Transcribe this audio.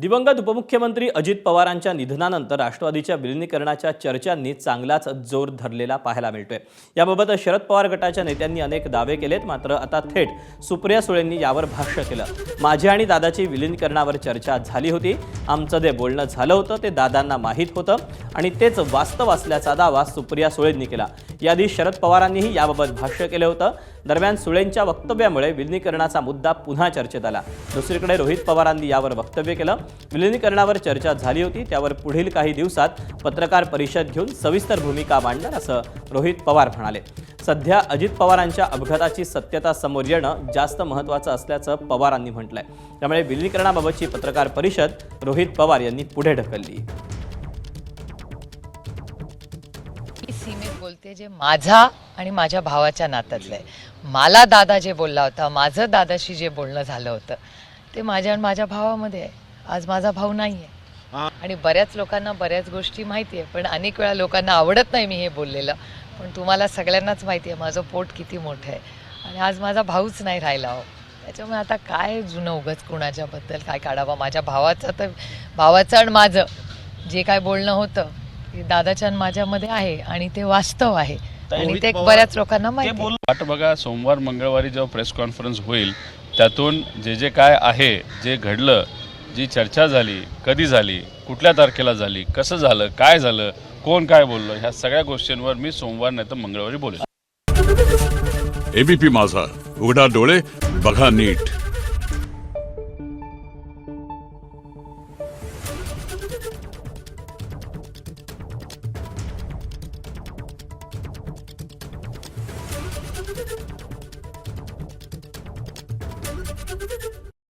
दिवंगत उपमुख्यमंत्री अजित पवारांच्या निधनानंतर राष्ट्रवादीच्या विलीनीकरणाच्या चर्चांनी चांगलाच जोर धरलेला पाहायला मिळतोय। याबाबत शरद पवार गटाच्या नेत्यांनी अनेक दावे केलेत, मात्र आता थेट सुप्रिया सुळेंनी यावर भाष्य केलं। माझी आणि दादाची विलीनीकरणावर चर्चा झाली होती, आमचं जे बोलणं झालं होतं ते दादांना माहीत होतं आणि तेच वास्तव असल्याचा दावा सुप्रिया सुळेंनी केला। याआधी शरद पवारांनीही याबाबत भाष्य केलं होतं। दरम्यान सुळेंच्या वक्तव्यामुळे विलीनीकरणाचा मुद्दा पुन्हा चर्चेत आला। दुसरीकडे रोहित पवारांनी यावर वक्तव्य केलं। विलीनीकरणावर चर्चा झाली होती, त्यावर पुढील काही दिवसात पत्रकार परिषद घेऊन सविस्तर भूमिका मांडणार असं रोहित पवार म्हणाले। सध्या अजित पवारांच्या अपघाताची सत्यता समोर येणं जास्त महत्त्वाचं असल्याचं पवारांनी म्हटलंय। त्यामुळे विलीनीकरणाबाबतची पत्रकार परिषद रोहित पवार यांनी पुढे ढकलली। सीमेत बोलते जे माझा आणि माझ्या भावाच्या नात्यातलं आहे। मला दादा जे बोलला होता, माझं दादाशी जे बोलणं झालं होतं ते माझ्या आणि माझ्या भावामध्ये आहे। आज माझा भाऊ नाही आहे आणि बऱ्याच लोकांना बऱ्याच गोष्टी माहिती आहे, पण अनेक वेळा लोकांना आवडत नाही मी हे बोललेलं। पण तुम्हाला सगळ्यांनाच माहिती आहे माझं पोट किती मोठं आहे आणि आज माझा भाऊच नाही राहिला हो। त्याच्यामुळे आता काय जुनं उगाच कुणाच्याबद्दल काय काढावं। माझ्या भावाचं आणि माझं जे काय बोलणं होतं ते दादाच्या आणि माझ्यामध्ये आहे आणि ते वास्तव आहे आणि ते बऱ्याच लोकांना माहिती आहे। वाट बघा, सोमवार मंगळवारी जेव्हा प्रेस कॉन्फरन्स होईल त्यातून जे काय आहे, जे घडलं, जी चर्चा झाली, कधी झाली, कुठल्या तारखेला झाली, कसं झालं, काय झालं, कोण काय बोललं, ह्या सगळ्या गोष्टींवर मी सोमवार नाही तर मंगळवारी बोलेन। एबीपी माझा, उघडा डोळे बघा नीट।